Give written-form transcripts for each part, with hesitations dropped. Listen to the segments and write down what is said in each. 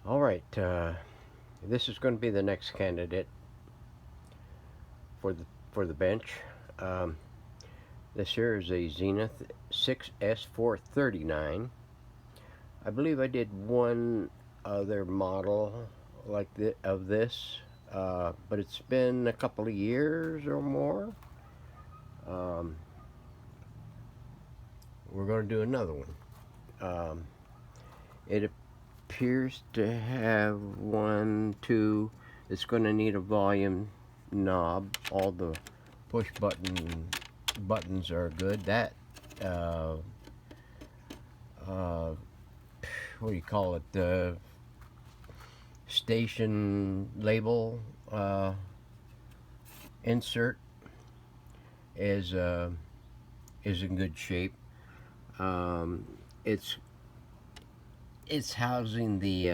All right, this is going to be the next candidate for the bench. Um, this here is a Zenith 6S439. I believe I did one other model like of this, but it's been a couple of years or more. Um, we're going to do another one. It appears to have one, two. It's going to need a volume knob. All the push buttons are good. That what do you call it? The station label insert is in good shape. It's housing the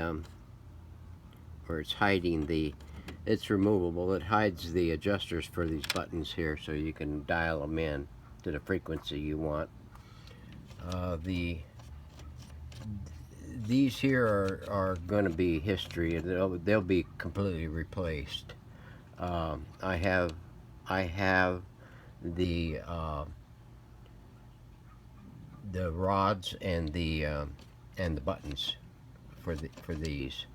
or it's hiding the. It's removable. It hides the adjusters for these buttons here, so you can dial them in to the frequency you want. These here are going to be history. They'll be completely replaced. I have the rods and the buttons for these.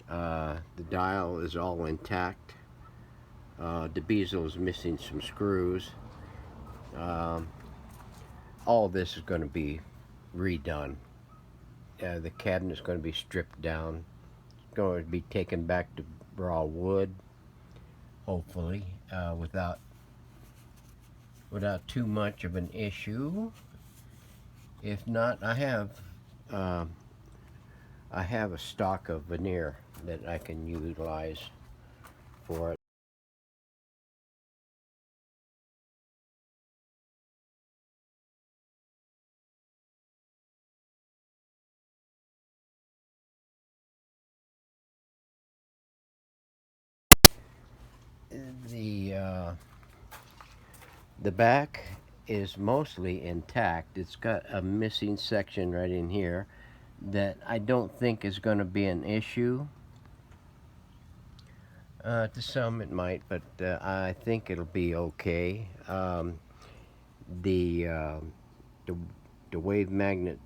The dial is all intact. The bezel is missing some screws. All of this is going to be redone. The cabinet is going to be stripped down. It's going to be taken back to raw wood, hopefully, without too much of an issue. If not, I have a stock of veneer that I can utilize for it. The back is mostly intact. It's got a missing section right in here that I don't think is going to be an issue. To some it might, but I think it'll be okay. The, uh, the the wave magnet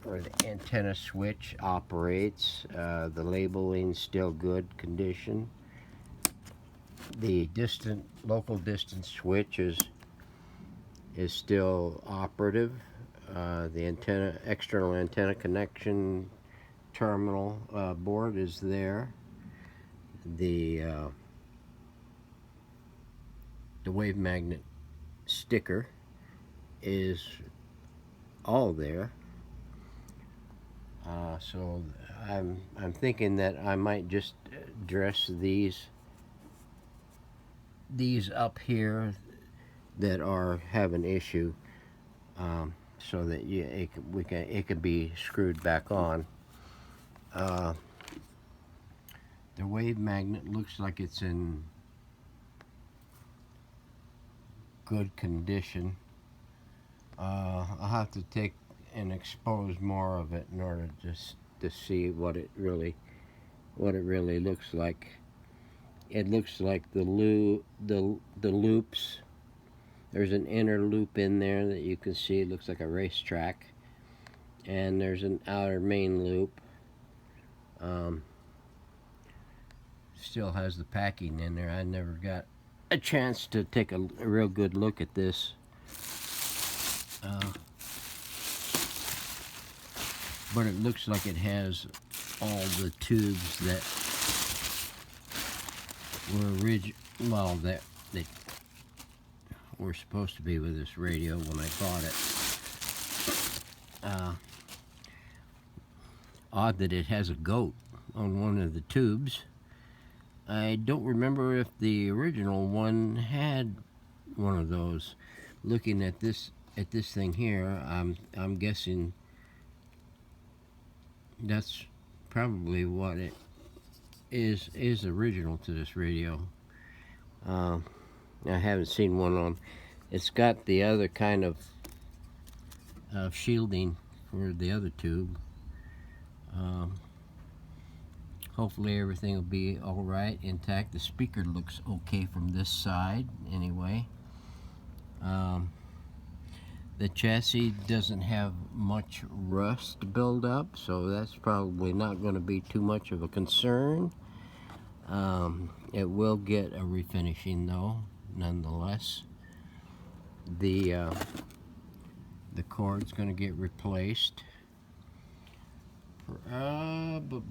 or the antenna switch operates. The labeling's still good condition. The local distance switch is still operative. The external antenna connection terminal board is there. The wave magnet sticker is all there. So I'm thinking that I might just dress these up here that have an issue, so that it can be screwed back on. The wave magnet looks like it's in good condition. I'll have to take and expose more of it in order just to see what it really looks like. It looks like the loops. There's an inner loop in there that you can see. It looks like a racetrack, and there's an outer main loop. Still has the packing in there. I never got a chance to take a real good look at this. But it looks like it has all the tubes that were that were supposed to be with this radio when I bought it. Odd that it has a goat on one of the tubes. I don't remember if the original one had one of those. Looking at this thing here, I'm guessing that's probably what it is original to this radio. I haven't seen one on. It's got the other kind of shielding for the other tube. Hopefully everything will be all right, intact. The speaker looks okay from this side anyway. The chassis doesn't have much rust buildup, so that's probably not going to be too much of a concern. It will get a refinishing though, nonetheless. The cord's going to get replaced. But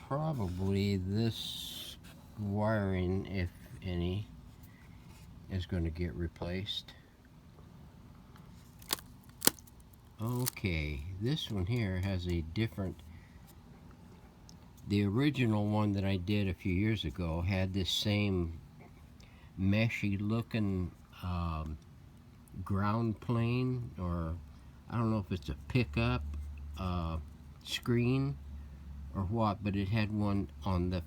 probably this wiring, if any, is going to get replaced. Okay, this one here has a different. The original one that I did a few years ago had this same meshy looking ground plane, or I don't know if it's a pickup screen or what, but it had one on the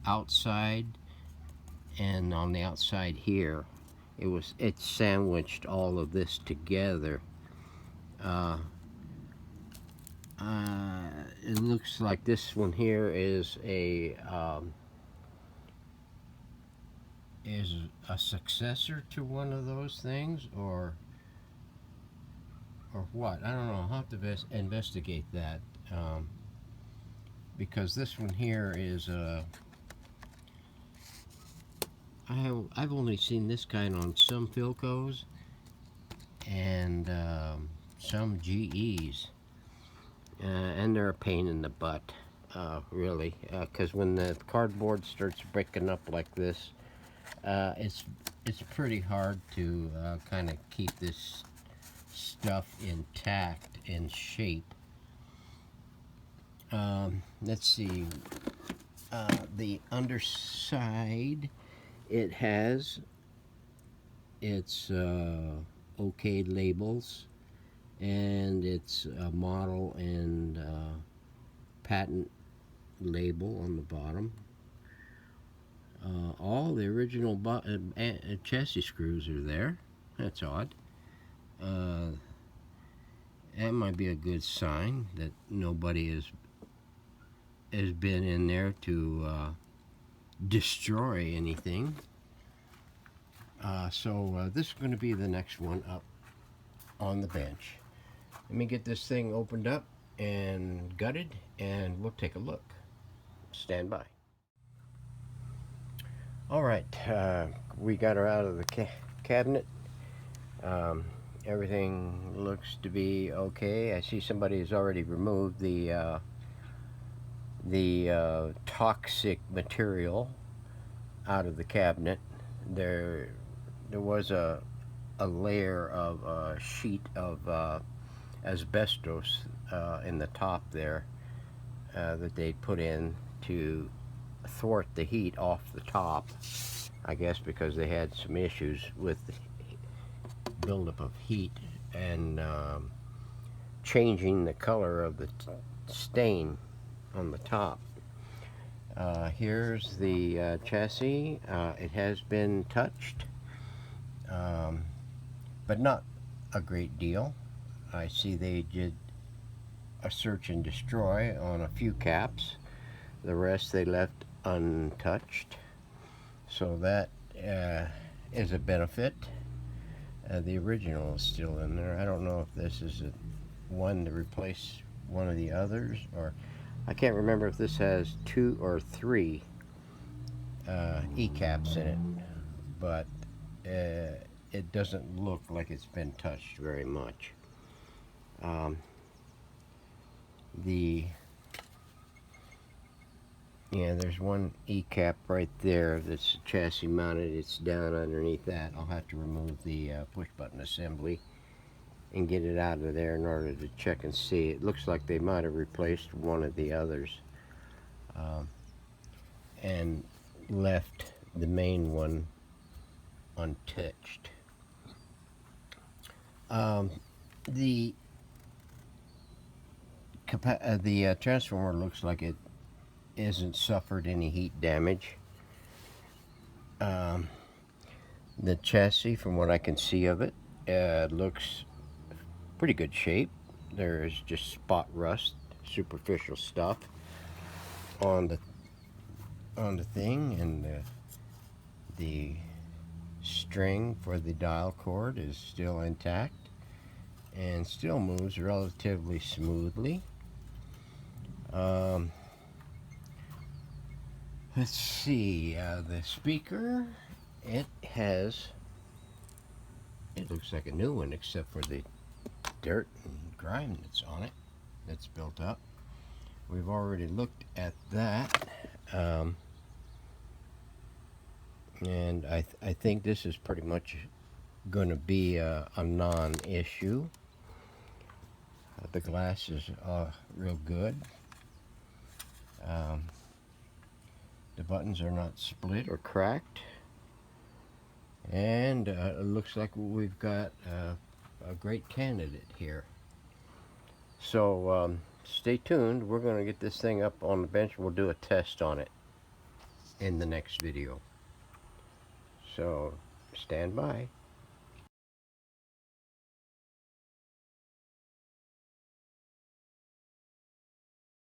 outside and on the outside here. It sandwiched all of this together. It looks like this one here is a successor to one of those things, or what? I don't know. I'll have to investigate that, because this one here is I've only seen this kind on some Philcos and some GEs, and they're a pain in the butt, really, because when the cardboard starts breaking up like this, it's pretty hard to kind of keep this stuff intact in shape. Let's see, the underside, it has its okay labels, and it's a model and patent label on the bottom. All the original chassis screws are there. That's odd. That might be a good sign that nobody has been in there to destroy anything. So this is going to be the next one up on the bench. Let me get this thing opened up and gutted, and we'll take a look. Stand by. All right, we got her out of the cabinet. Everything looks to be okay. I see somebody has already removed the toxic material out of the cabinet. There was a layer of a sheet of asbestos in the top there that they put in to thwart the heat off the top, I guess because they had some issues with the buildup of heat and changing the color of the stain on the top. Here's the chassis. It has been touched, but not a great deal. I see they did a search and destroy on a few caps. The rest they left untouched, so that is a benefit. The original is still in there. I don't know if this is one to replace one of the others, or I can't remember if this has 2 or 3 E-caps in it, but it doesn't look like it's been touched very much. Yeah, there's one E-cap right there that's chassis mounted. It's down underneath that. I'll have to remove the push button assembly and get it out of there in order to check and see. It looks like they might have replaced one of the others and left the main one untouched. The transformer looks like it isn't suffered any heat damage. The chassis, from what I can see of it, looks pretty good shape. There is just spot rust, superficial stuff on on the thing, and the string for the dial cord is still intact and still moves relatively smoothly. Let's see, the speaker, it looks like a new one except for the dirt and grime that's on it, that's built up. We've already looked at that, and I think this is pretty much going to be a non-issue. The glass is real good. The buttons are not split or cracked, and it looks like we've got a great candidate here. So stay tuned. We're going to get this thing up on the bench. We'll do a test on it in the next video. So stand by.